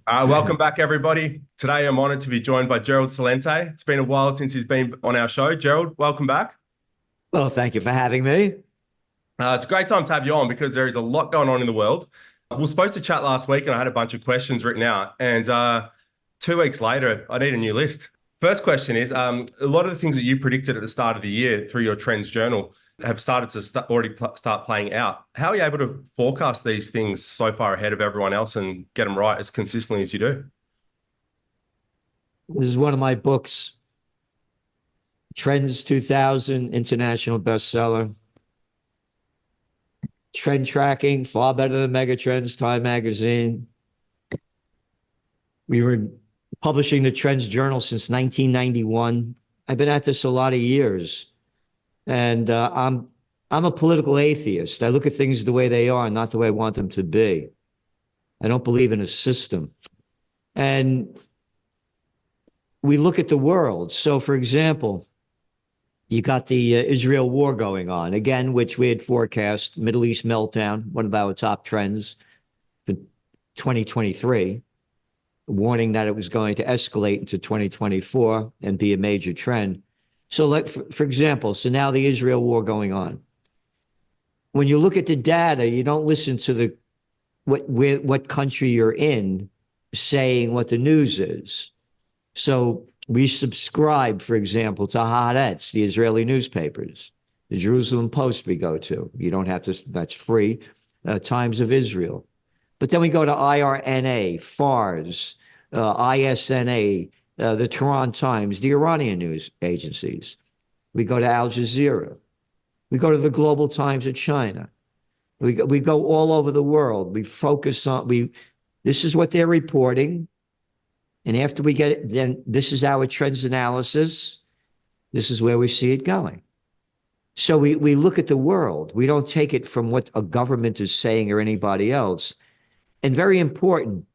Welcome back, everybody. Today, I'm honored to be joined by Gerald Celente. It's been a while since he's been on our show. Gerald, welcome back. Well, thank you for having me. It's a great time to have you on because there is a lot going on in the world. We were supposed to chat last week, and I had a bunch of questions written out. And 2 weeks later, I need a new list. First question is, a lot of the things that you predicted at the start of the year through your Trends Journal have started to start playing out. How are you able to forecast these things so far ahead of everyone else and get them right as consistently as you do? This is one of my books, Trends 2000, international bestseller. Trend tracking, far better than Megatrends, Time Magazine. We were publishing the Trends Journal since 1991. I've been at this a lot of years. And I'm a political atheist. I look at things the way they are, not the way I want them to be. I don't believe in a system. And we look at the world. So, for example, you got the Israel war going on, again, which we had forecast, Middle East meltdown, one of our top trends for 2023, warning that it was going to escalate into 2024 and be a major trend. So, like, for example, so now the Israel war going on. When you look at the data, you don't listen to what country you're in saying what the news is. So we subscribe, for example, to Haaretz, the Israeli newspapers, the Jerusalem Post we go to. You don't have to, that's free. Times of Israel. But then we go to IRNA, FARS, ISNA, the Tehran Times, the Iranian news agencies. We go to Al Jazeera. We go to the Global Times of China. We go all over the world. We focus on, this is what they're reporting. And after we get it, then this is our trends analysis. This is where we see it going. So we look at the world. We don't take it from what a government is saying or anybody else. And very important,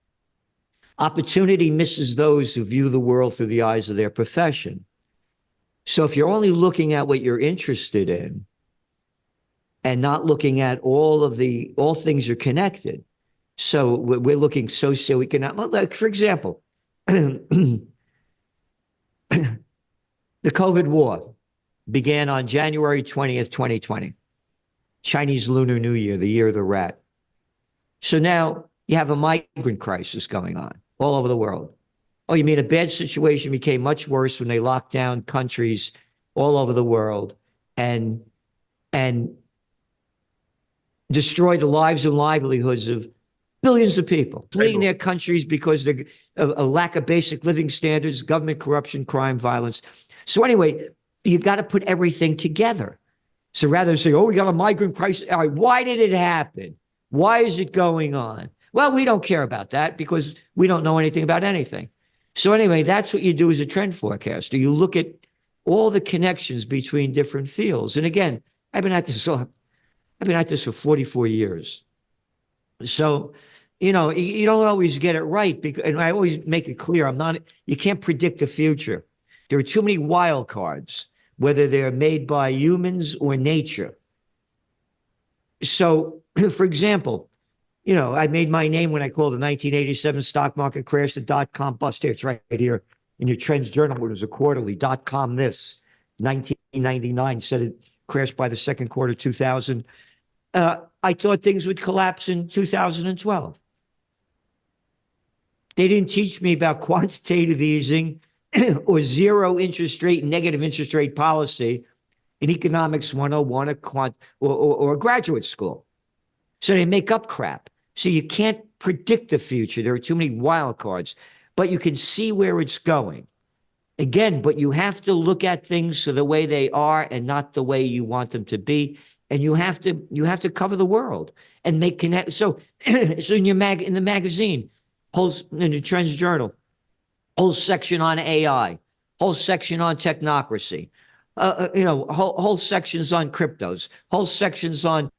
opportunity misses those who view the world through the eyes of their profession. So if you're only looking at what you're interested in and not looking at all things are connected. So we're looking socioeconomic, like, for example, the COVID war began on January 20th, 2020, Chinese Lunar New Year, the year of the rat. So now you have a migrant crisis going on all over the world. Oh, you mean a bad situation became much worse when they locked down countries all over the world and destroyed the lives and livelihoods of billions of people fleeing their countries because of a lack of basic living standards, government corruption, crime, violence. So anyway, you got to put everything together. So rather than say, oh, we got a migrant crisis. All right, why did it happen? Why is it going on? Well, we don't care about that because we don't know anything about anything. So anyway, that's what you do as a trend forecaster. You look at all the connections between different fields. And again, I've been at this for 44 years. So, you don't always get it right. And I always make it clear, you can't predict the future. There are too many wild cards, whether they're made by humans or nature. So, for example, I made my name when I called the 1987 stock market crash, the dot-com bust. Here, it's right here in your Trends Journal, when it was a quarterly, dot-com this, 1999, said it crashed by the second quarter 2000. I thought things would collapse in 2012. They didn't teach me about quantitative easing or zero interest rate, negative interest rate policy in Economics 101 or a graduate school. So they make up crap. So you can't predict the future. There are too many wild cards, but you can see where it's going. Again, but you have to look at things the way they are and not the way you want them to be. And you have to cover the world and make connect. So in the magazine, in the Trends Journal, whole section on AI, whole section on technocracy, whole sections on cryptos, whole sections on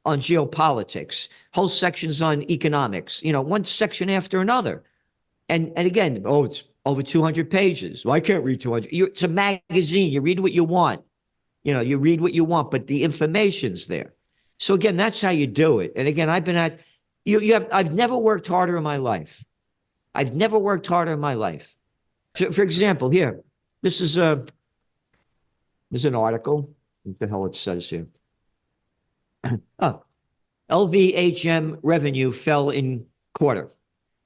geopolitics, whole sections on economics. One section after another, and again, it's over 200 pages. Well, I can't read 200. It's a magazine. You read what you want. You read what you want, but the information's there. So again, that's how you do it. And again, I've never worked harder in my life. I've never worked harder in my life. So, for example, here, this is a there's an article. What the hell it says here? Oh, LVHM revenue fell in quarter.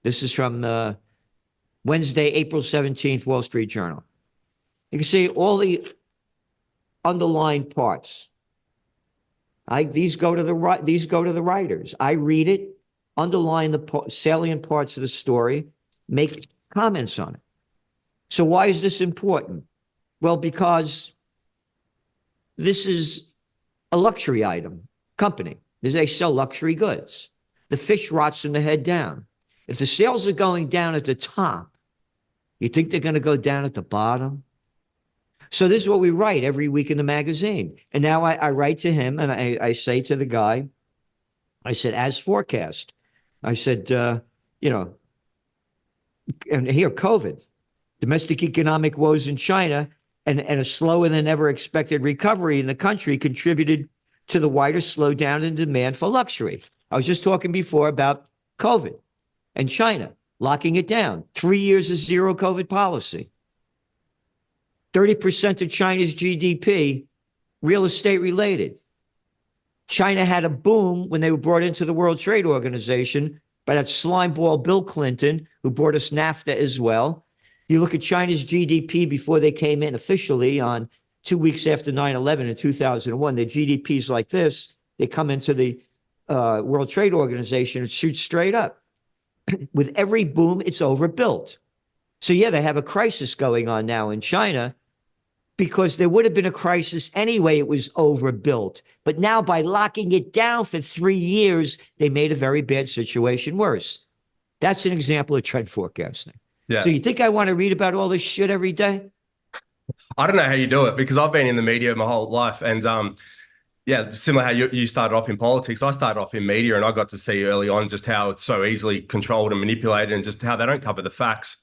This is from Wednesday, April 17th, Wall Street Journal. You can see all the underlined parts. These go to the writers. I read it, underline the salient parts of the story, make comments on it. So why is this important? Well, because this is a luxury item company. They sell luxury goods. The fish rots from the head down. If the sales are going down at the top, you think they're going to go down at the bottom? So this is what we write every week in the magazine. And now I write to him and I say to the guy, I said, as forecast, I said, you know, and here, COVID, domestic economic woes in China and a slower than ever expected recovery in the country contributed to the wider slowdown in demand for luxury. I was just talking before about COVID and China locking it down. 3 years of zero COVID policy. 30% of China's GDP, real estate related. China had a boom when they were brought into the World Trade Organization by that slimeball Bill Clinton, who brought us NAFTA as well. You look at China's GDP before they came in officially on 2 weeks after 9/11 in 2001, their GDP's like this. They come into the World Trade Organization and shoot straight up. With every boom, it's overbuilt. So yeah, they have a crisis going on now in China because there would have been a crisis anyway. It was overbuilt. But now by locking it down for 3 years, they made a very bad situation worse. That's an example of trend forecasting. Yeah. So you think I want to read about all this shit every day? I don't know how you do it because I've been in the media my whole life. And yeah, similar how you started off in politics. I started off in media and I got to see early on just how it's so easily controlled and manipulated and just how they don't cover the facts.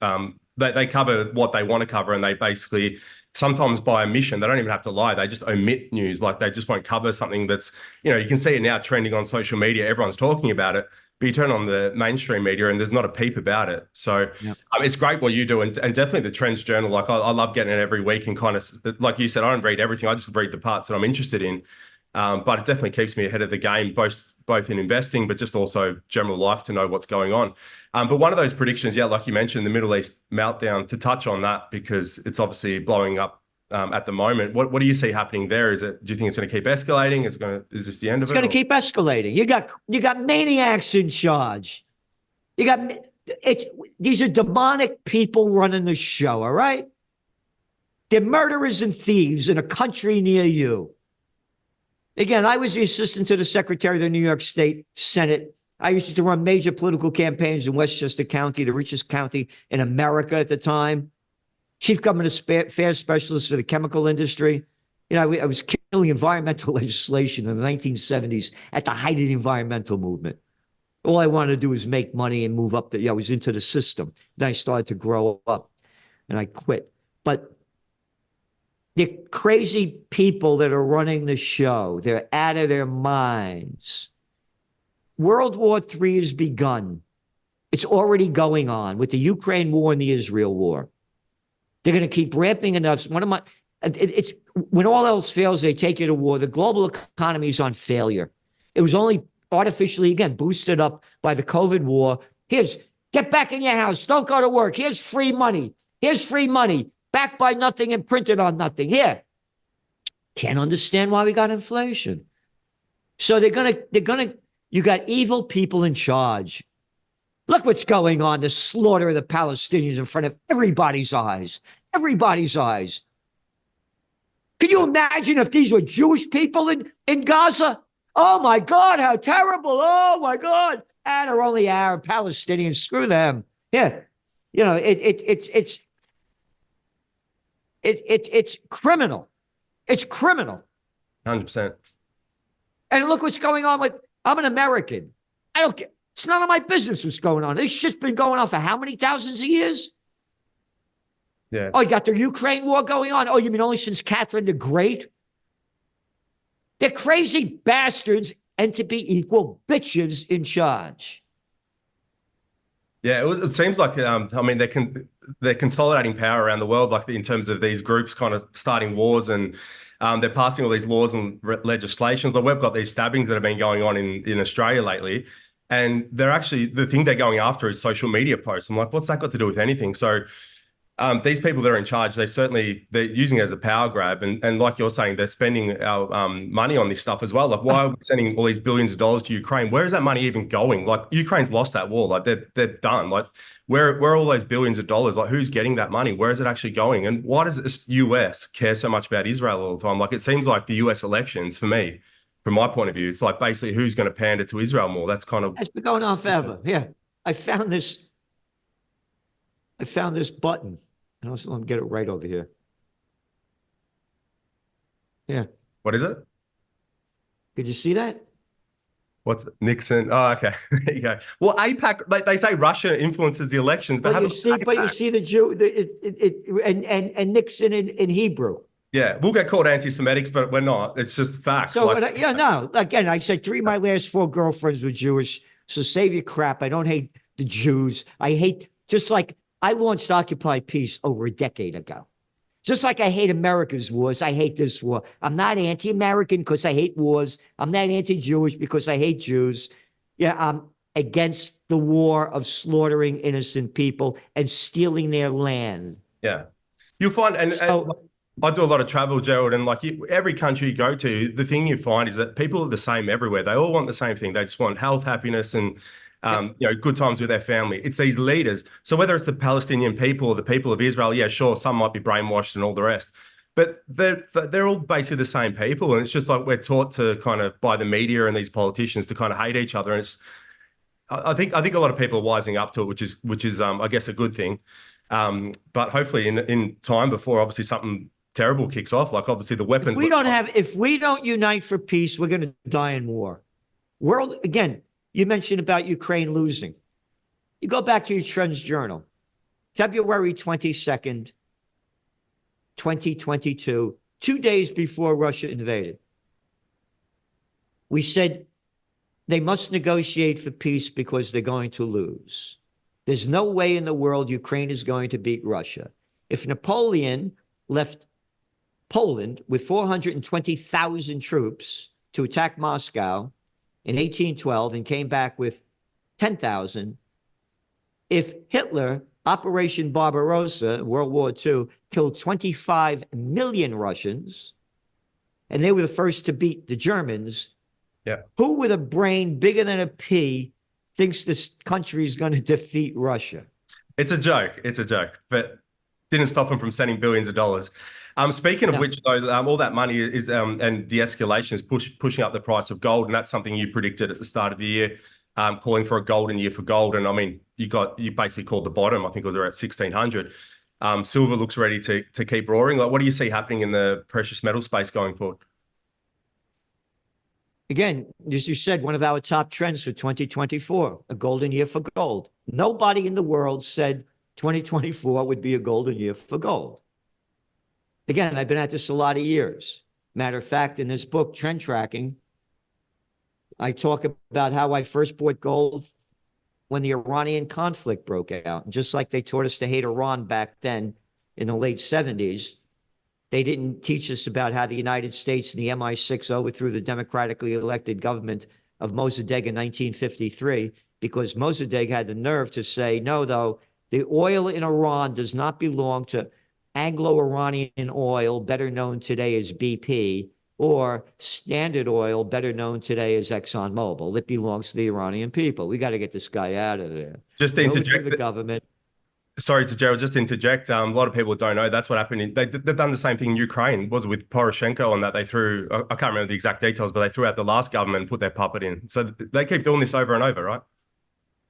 They cover what they want to cover and they basically, sometimes by omission, they don't even have to lie. They just omit news. Like they just won't cover something that's, you know, you can see it now trending on social media. Everyone's talking about it. But you turn on the mainstream media and there's not a peep about it. So yep. It's great what you do. And definitely the Trends Journal, like I love getting it every week and kind of, like you said, I don't read everything. I just read the parts that I'm interested in. But it definitely keeps me ahead of the game, both in investing, but just also general life to know what's going on. But one of those predictions, yeah, like you mentioned, the Middle East meltdown, to touch on that because it's obviously blowing up at the moment. What do you see happening there? Do you think it's going to keep escalating? Is this the end of it? It's going to keep escalating. You got maniacs in charge. These are demonic people running the show, all right? They're murderers and thieves in a country near you. Again, I was the assistant to the Secretary of the New York State Senate. I used to run major political campaigns in Westchester County, the richest county in America at the time. Chief Government Affairs Specialist for the chemical industry. You know, I was killing environmental legislation in the 1970s at the height of the environmental movement. All I wanted to do was make money and move up. I was into the system. Then I started to grow up and I quit. But the crazy people that are running the show, they're out of their minds. World War III has begun. It's already going on with the Ukraine war and the Israel war. They're going to keep ramping it up. It's when all else fails, they take you to war. The global economy is on failure. It was only artificially, again, boosted up by the COVID war. Get back in your house. Don't go to work. Here's free money. Here's free money. Backed by nothing and printed on nothing. Here. Can't understand why we got inflation. So they're gonna, you got evil people in charge. Look what's going on, the slaughter of the Palestinians in front of everybody's eyes. Everybody's eyes. Can you imagine if these were Jewish people in Gaza? Oh my God, how terrible. Oh my God. And they're only Arab Palestinians. Screw them. Yeah. You know, it's criminal. It's criminal. 100%. And look what's going on I'm an American. I don't care. It's none of my business what's going on. This shit's been going on for how many thousands of years? Yeah. Oh, you got the Ukraine war going on? Oh, you mean only since Catherine the Great? They're crazy bastards and to be equal bitches in charge. Yeah, it seems like I mean they're consolidating power around the world, like in terms of these groups kind of starting wars, and they're passing all these laws and legislations. Like we've got these stabbings that have been going on in Australia lately, and they're actually the thing they're going after is social media posts. I'm like, what's that got to do with anything? So these people that are in charge, they're using it as a power grab, and like you're saying, they're spending our money on this stuff as well. Like, why are we sending all these billions of dollars to Ukraine? Where is that money even going? Like, Ukraine's lost that war. Like, they're done. Like, where are all those billions of dollars? Like, who's getting that money? Where is it actually going? And why does the US care so much about Israel all the time? Like, it seems like the US elections, for me, from my point of view, it's like basically who's going to pander to Israel more. That's kind of It's been going on forever. Yeah. I found this. I found this button. And also, let me get it right over here. Yeah. what is it? Could you see that? What's Nixon? Oh, okay. There you go. Well, APAC, they say Russia influences the elections, but But you see the Jew, and Nixon in Hebrew. yeah, we'll get called anti-Semitics, but we're not. It's just facts. So, Like, yeah, no. Again, I said three of my last four girlfriends were Jewish. So save your crap. I don't hate the Jews. I hate, just like I launched Occupy Peace over a decade ago. Just like I hate America's wars, I hate this war. I'm not anti-American because I hate wars. I'm not anti-Jewish because I hate Jews. Yeah, I'm against the war of slaughtering innocent people and stealing their land. yeah, you'll find, and So, I do a lot of travel, Gerald, and like every country you go to, the thing you find is that people are the same everywhere. They all want the same thing. They just want health, happiness, and good times with their family. It's these leaders. So whether it's the Palestinian people or the people of Israel, yeah, sure, some might be brainwashed and all the rest, but they're all basically the same people. And it's just like we're taught to kind of by the media and these politicians to kind of hate each other. And it's I think a lot of people are wising up to it, which is I guess a good thing. But hopefully in time before obviously something terrible kicks off, like obviously the weapons. if we don't unite for peace, we're going to die in war. World, again, you mentioned about Ukraine losing. You go back to your Trends Journal, February 22nd, 2022, 2 days before Russia invaded. We said they must negotiate for peace because they're going to lose. There's no way in the world Ukraine is going to beat Russia. If Napoleon left Poland with 420,000 troops to attack Moscow in 1812 and came back with 10,000, if Hitler, Operation Barbarossa, World War II, killed 25 million Russians, and they were the first to beat the Germans, Yeah. who with a brain bigger than a pea thinks this country is going to defeat Russia? It's a joke. It's a joke, but didn't stop them from sending billions of dollars. Speaking of No. which, though, all that money is and the escalation is pushing up the price of gold, and that's something you predicted at the start of the year, calling for a golden year for gold. And I mean, you basically called the bottom. I think it was around 1,600. Silver looks ready to keep roaring. Like, what do you see happening in the precious metal space going forward? Again, as you said, one of our top trends for 2024, a golden year for gold. Nobody in the world said 2024 would be a golden year for gold. Again, I've been at this a lot of years. Matter of fact, in this book, Trend Tracking, I talk about how I first bought gold when the Iranian conflict broke out. And just like they taught us to hate Iran back then in the late 70s, they didn't teach us about how the United States and the MI6 overthrew the democratically elected government of Mossadegh in 1953, because Mossadegh had the nerve to say, no, though, the oil in Iran does not belong to Anglo-Iranian oil, better known today as BP, or Standard Oil, better known today as ExxonMobil. It belongs to the Iranian people. We got to get this guy out of there. Just to interject, the government. Sorry to Gerald, just to interject. A lot of people don't know that's what happened. They've done the same thing in Ukraine. Was it with Poroshenko on that? They threw, I can't remember the exact details, but they threw out the last government and put their puppet in. So they keep doing this over and over, right?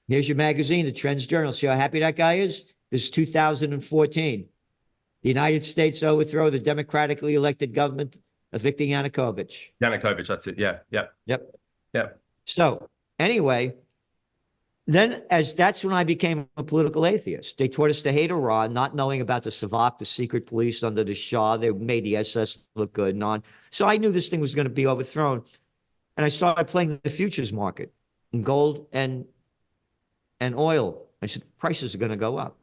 Here's your magazine, the Trends Journal. See how happy that guy is? This is 2014. The United States overthrow the democratically elected government of Viktor Yanukovych. Yanukovych, that's it. Yeah, yeah. Yep. Yep. So anyway, then that's when I became a political atheist. They taught us to hate Iran, not knowing about the Savak, the secret police under the Shah. They made the SS look good and on. So I knew this thing was going to be overthrown. And I started playing the futures market in gold and oil. I said, prices are going to go up.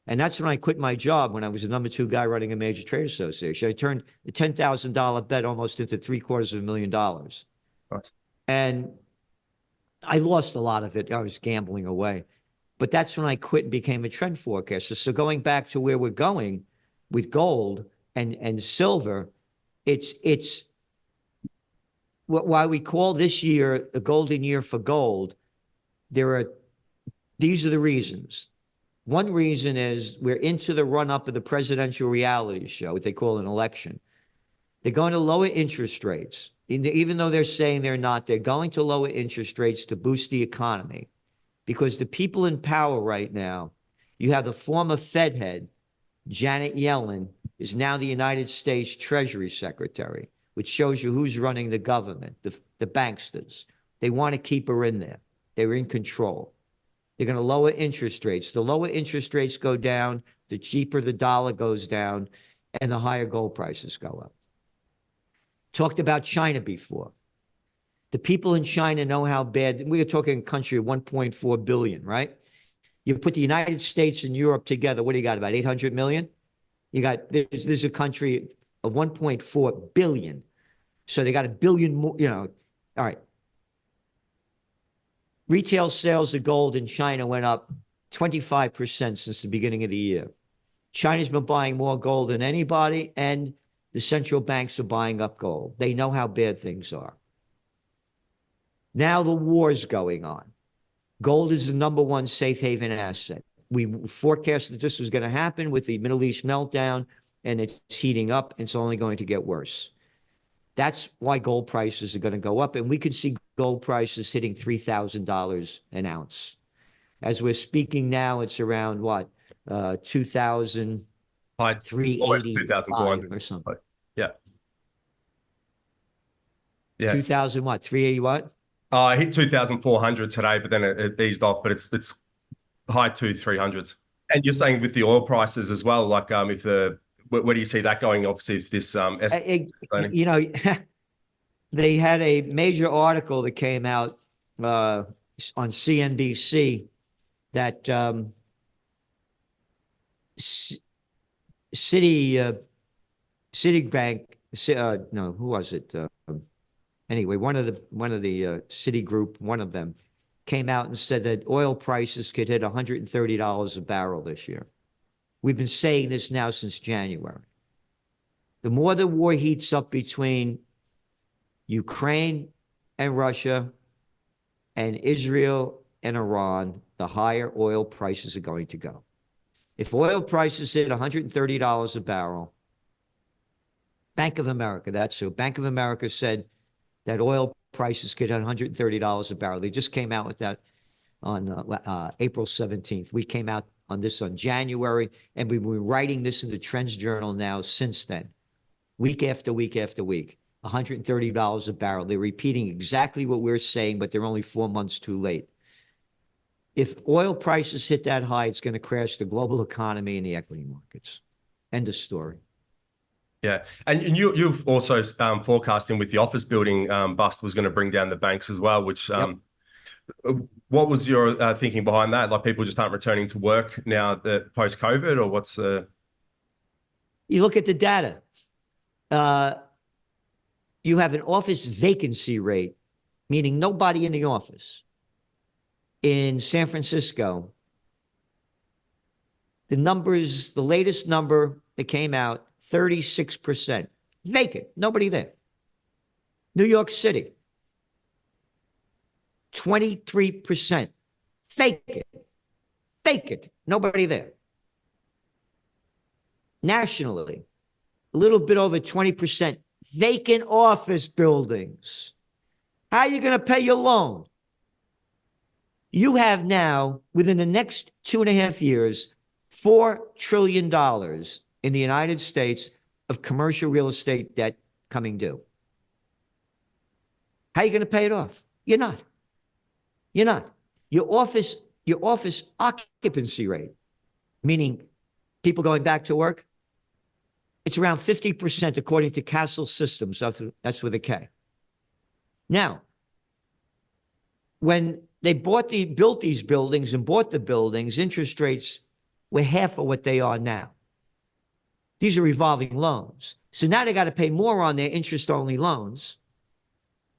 And that's when I quit my job when I was the number 2 guy running a major trade association. I turned the $10,000 bet almost into $750,000. Nice. And I lost a lot of it. I was gambling away. But that's when I quit and became a trend forecaster. So going back to where we're going with gold and silver, it's why we call this year the golden year for gold. These are the reasons. One reason is we're into the run-up of the presidential reality show, what they call an election. They're going to lower interest rates. Even though they're saying they're not, they're going to lower interest rates to boost the economy. Because the people in power right now, you have the former Fed head, Janet Yellen, is now the United States Treasury Secretary, which shows you who's running the government, the banksters. They want to keep her in there. They're in control. They're going to lower interest rates. The lower interest rates go down, the cheaper the dollar goes down, and the higher gold prices go up. Talked about China before. The people in China know how bad, we are talking a country of 1.4 billion, right? You put the United States and Europe together, what do you got, about 800 million? You got, there's a country of 1.4 billion. So they got a billion more, all right. Retail sales of gold in China went up 25% since the beginning of the year. China's been buying more gold than anybody, and the central banks are buying up gold. They know how bad things are. Now the war's going on. Gold is the number 1 safe haven asset. We forecast that this was going to happen with the Middle East meltdown, and it's heating up. It's only going to get worse. That's why gold prices are going to go up, and we could see gold prices hitting $3,000 an ounce. As we're speaking now, it's around what, 2,385 or something. Yeah. Yeah. 2,000 what? 380 what? I hit 2,400 today, but then it eased off. But it's high 300s. And you're saying with the oil prices as well, like if where do you see that going? Obviously, if this they had a major article that came out on CNBC that Citibank, no, who was it? Anyway, one of the Citigroup, one of them came out and said that oil prices could hit $130 a barrel this year. We've been saying this now since January. The more the war heats up between Ukraine and Russia and Israel and Iran, the higher oil prices are going to go. If oil prices hit $130 a barrel, Bank of America, Bank of America said that oil prices could hit $130 a barrel. They just came out with that on April 17th. We came out on this on January, and we've been writing this in the Trends Journal now since then. Week after week after week, $130 a barrel. They're repeating exactly what we're saying, but they're only 4 months too late. If oil prices hit that high, it's going to crash the global economy and the equity markets. End of story. Yeah, and you've also forecasting with the office building bust was going to bring down the banks as well, which what was your thinking behind that? Like people just aren't returning to work now that post-COVID, or what's You look at the data. You have an office vacancy rate, meaning nobody in the office. In San Francisco, the latest number that came out, 36%. Vacant, nobody there. New York City, 23%. Vacant, nobody there. Nationally, a little bit over 20% vacant office buildings. How are you going to pay your loan? You have now, within the next 2.5 years, $4 trillion in the United States of commercial real estate debt coming due. How are you going to pay it off? You're not. Your office occupancy rate, meaning people going back to work, it's around 50% according to Castle Systems. That's with a K. Now, when they built these buildings and bought the buildings, interest rates were half of what they are now. These are revolving loans. So now they got to pay more on their interest-only loans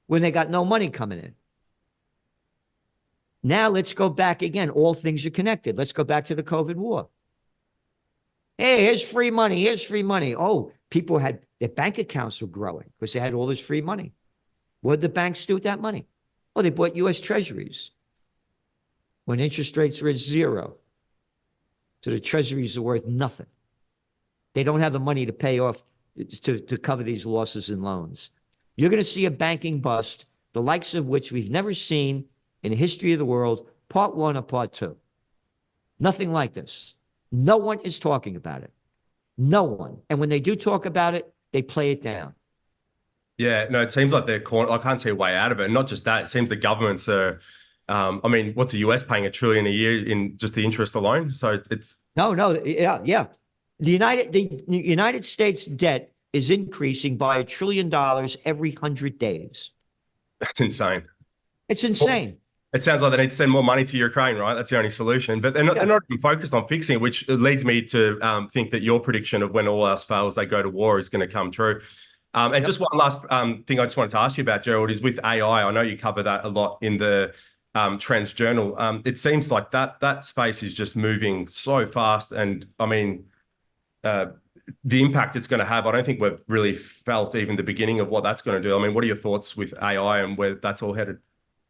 when they got no money coming in. Now let's go back again. All things are connected. Let's go back to the COVID war. Hey, here's free money. Here's free money. Oh, people had their bank accounts were growing because they had all this free money. What did the banks do with that money? Oh, they bought U.S. treasuries when interest rates were at zero. So the treasuries are worth nothing. They don't have the money to pay off to cover these losses in loans. You're going to see a banking bust, the likes of which we've never seen in the history of the world, part one or part two. Nothing like this. No one is talking about it. No one. And when they do talk about it, they play it down. Yeah, no, it seems like I can't see a way out of it. And not just that, it seems the governments are, I mean, what's the US paying $1 trillion a year in just the interest alone? So it's. No, yeah. The United States debt is increasing by $1 trillion every 100 days. That's insane. It's insane. It sounds like they need to send more money to Ukraine, right? That's the only solution. But they're not even focused on fixing it, which leads me to think that your prediction of when all else fails, they go to war is going to come true. And just one last thing I just wanted to ask you about, Gerald, is with AI. I know you cover that a lot in the Trends Journal. It seems like that space is just moving so fast. And I mean, the impact it's going to have, I don't think we've really felt even the beginning of what that's going to do. I mean, what are your thoughts with AI and where that's all headed?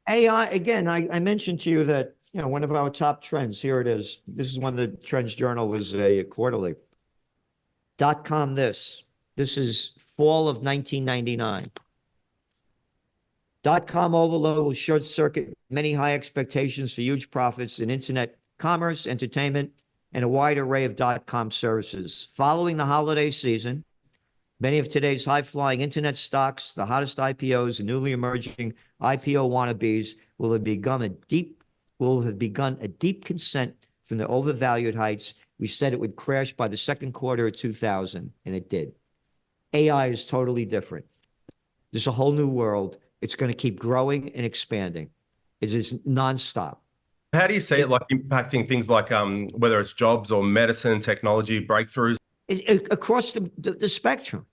AI, again, I mentioned to you that, one of our top trends, here it is. This is when the Trends Journal was a quarterly. .com this. This is fall of 1999. .com overload will short circuit many high expectations for huge profits in internet commerce, entertainment, and a wide array of .com services. Following the holiday season, many of today's high-flying internet stocks, the hottest IPOs and newly emerging IPO wannabes will have begun a deep consent from the overvalued heights. We said it would crash by the second quarter of 2000, and it did. AI is totally different. There's a whole new world. It's going to keep growing and expanding. It is nonstop. How do you see it like impacting things like whether it's jobs or medicine, technology, breakthroughs? Across the spectrum.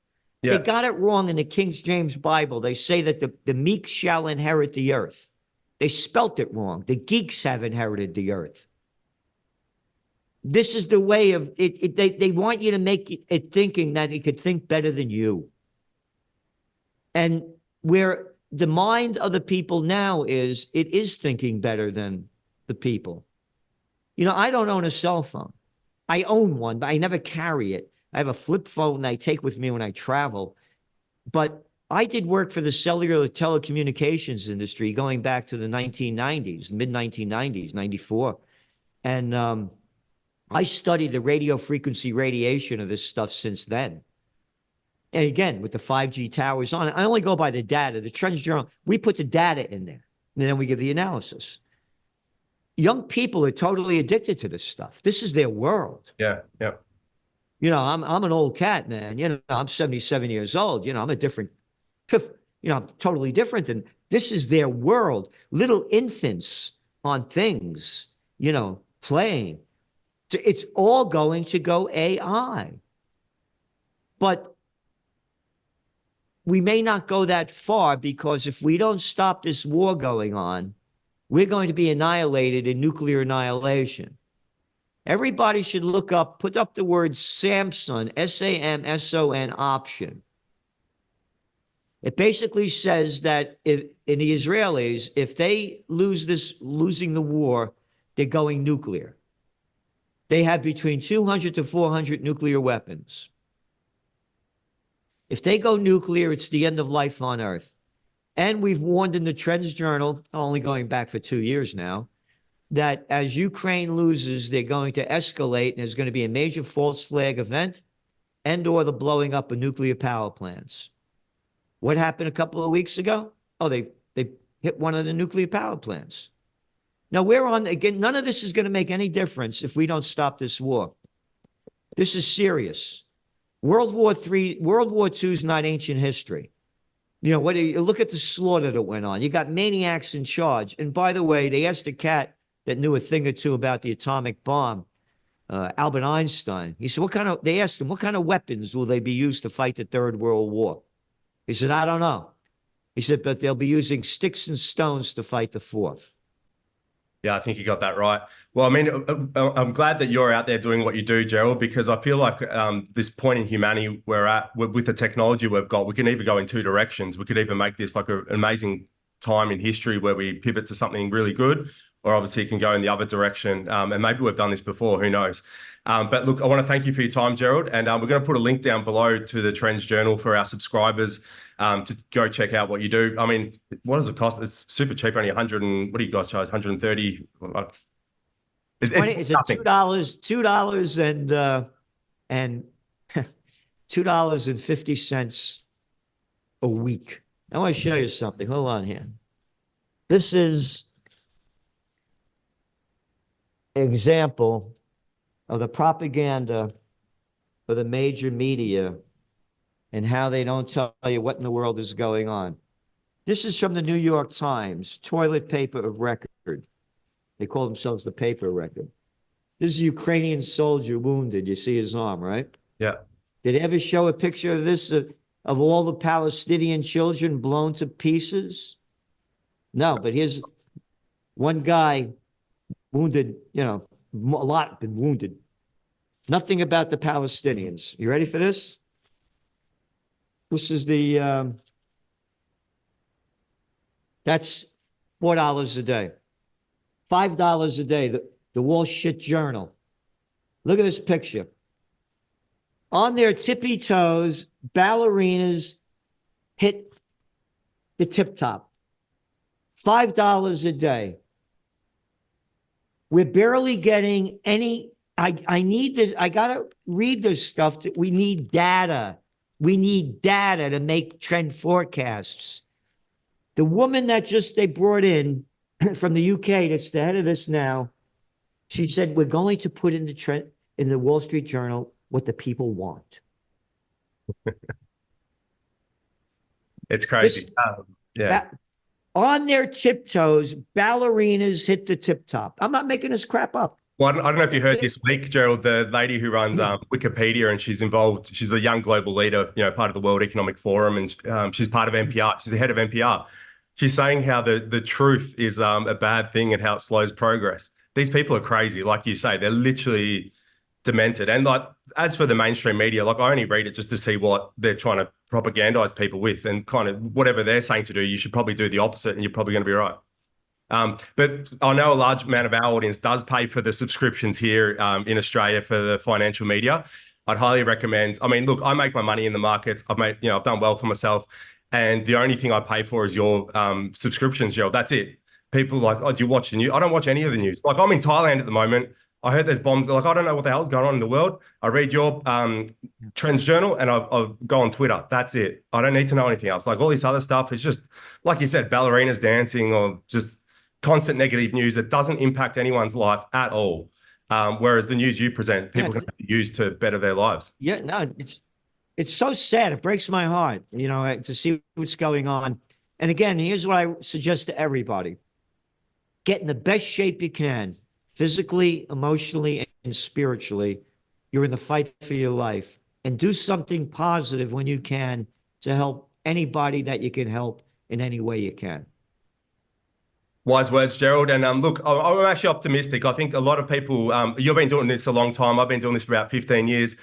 Yeah. They got it wrong in the King James Bible. They say that the meek shall inherit the earth. They spelt it wrong. The geeks have inherited the earth. This is the way of it. They want you to make it thinking that it could think better than you. And where the mind of the people now is, it is thinking better than the people. I don't own a cell phone. I own one, but I never carry it. I have a flip phone that I take with me when I travel. But I did work for the cellular telecommunications industry going back to the 1990s, mid-1990s, 94. And I studied the radio frequency radiation of this stuff since then. And again, with the 5G towers on, I only go by the data. The Trends Journal, we put the data in there, and then we give the analysis. Young people are totally addicted to this stuff. This is their world. Yeah. I'm an old cat, man. I'm 77 years old. I'm a different, I'm totally different. And this is their world. Little infants on things, playing. It's all going to go AI. But we may not go that far, because if we don't stop this war going on, we're going to be annihilated in nuclear annihilation. Everybody should put up the word Samson, SAMSON option. It basically says that in the Israelis, if they losing the war, they're going nuclear. They have between 200 to 400 nuclear weapons. If they go nuclear, it's the end of life on Earth. And we've warned in the Trends Journal, only going back for 2 years now, that as Ukraine loses, they're going to escalate, and there's going to be a major false flag event and/or the blowing up of nuclear power plants. What happened a couple of weeks ago? Oh, they hit one of the nuclear power plants. Now, again, none of this is going to make any difference if we don't stop this war. This is serious. World War II is not ancient history. You know, what do you look at the slaughter that went on? You got maniacs in charge. And by the way, they asked a cat that knew a thing or two about the atomic bomb, Albert Einstein. He said, they asked him, what kind of weapons will they be used to fight the Third World War? He said, I don't know. He said, but they'll be using sticks and stones to fight the fourth. Yeah, I think you got that right. Well, I mean, I'm glad that you're out there doing what you do, Gerald, because I feel like this point in humanity we're at with the technology we've got, we can either go in two directions. We could either make this like an amazing time in history where we pivot to something really good, or obviously it can go in the other direction. And maybe we've done this before, who knows? But look, I want to thank you for your time, Gerald. And we're going to put a link down below to the Trends Journal for our subscribers to go check out what you do. I mean, what does it cost? It's super cheap, only 100 and what do you guys charge? 130. It's nothing. $2 and $2.50 a week. I want to show you something. Hold on here. This is an example of the propaganda of the major media and how they don't tell you what in the world is going on. This is from the New York Times, toilet paper of record. They call themselves the paper record. This is a Ukrainian soldier wounded. You see his arm, right? Yeah. Did they ever show a picture of this, of all the Palestinian children blown to pieces? No, but here's one guy wounded, you know, a lot been wounded. Nothing about the Palestinians. You ready for this? This is that's $4 a day. $5 a day, the Wall Street Journal. Look at this picture. On their tippy toes, ballerinas hit the tip top. $5 a day. We're barely getting any. I need this. I got to read this stuff. We need data. We need data to make trend forecasts. The woman that they brought in from the UK, that's the head of this now, she said, we're going to put in the Wall Street Journal what the people want. It's crazy. Yeah. On their tiptoes, ballerinas hit the tip top. I'm not making this crap up. Well, I don't know if you heard this week, Gerald, the lady who runs Wikipedia, and she's involved. She's a young global leader, you know, part of the World Economic Forum, and she's part of NPR. She's the head of NPR. She's saying how the truth is a bad thing and how it slows progress. These people are crazy, like you say. They're literally demented. And like, as for the mainstream media, like I only read it just to see what they're trying to propagandize people with, and kind of whatever they're saying to do, you should probably do the opposite, and you're probably going to be right. But I know a large amount of our audience does pay for the subscriptions here in Australia for the financial media. I'd highly recommend. I mean, look, I make my money in the markets. I've done well for myself, and the only thing I pay for is your subscriptions, Gerald. That's it. People are like, oh, do you watch the news? I don't watch any of the news. Like, I'm in Thailand at the moment. I heard there's bombs. Like, I don't know what the hell's going on in the world. I read your Trends Journal and I'll go on Twitter. That's it. I don't need to know anything else. Like all this other stuff is just, like you said, ballerinas dancing or just constant negative news that doesn't impact anyone's life at all. Whereas the news you present, people can use to better their lives. Yeah, no, it's so sad. It breaks my heart, you know, to see what's going on. And again, here's what I suggest to everybody. Get in the best shape you can, physically, emotionally, and spiritually. You're in the fight for your life. And do something positive when you can to help anybody that you can help in any way you can. Wise words, Gerald. And look, I'm actually optimistic. I think a lot of people, you've been doing this a long time. I've been doing this for about 15 years.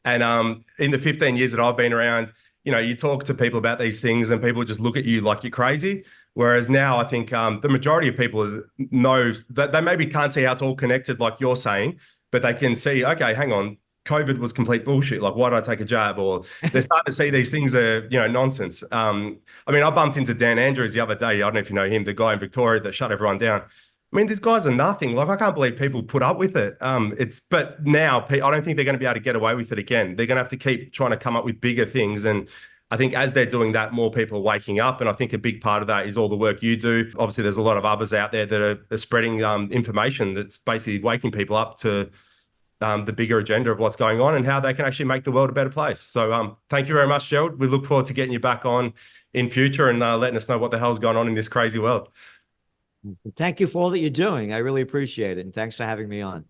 And in the 15 years that I've been around, you know, you talk to people about these things and people just look at you like you're crazy. Whereas now I think the majority of people know that they maybe can't see how it's all connected like you're saying, but they can see, okay, hang on, COVID was complete bullshit. Like, why did I take a jab? Or they're starting to see these things are, you know, nonsense. I mean, I bumped into Dan Andrews the other day. I don't know if you know him, the guy in Victoria that shut everyone down. I mean, these guys are nothing. Like, I can't believe people put up with it. But now I don't think they're going to be able to get away with it again. They're going to have to keep trying to come up with bigger things. And I think as they're doing that, more people are waking up. And I think a big part of that is all the work you do. Obviously, there's a lot of others out there that are spreading information that's basically waking people up to the bigger agenda of what's going on and how they can actually make the world a better place. So thank you very much, Gerald. We look forward to getting you back on in future and letting us know what the hell's going on in this crazy world. Thank you for all that you're doing. I really appreciate it. And thanks for having me on.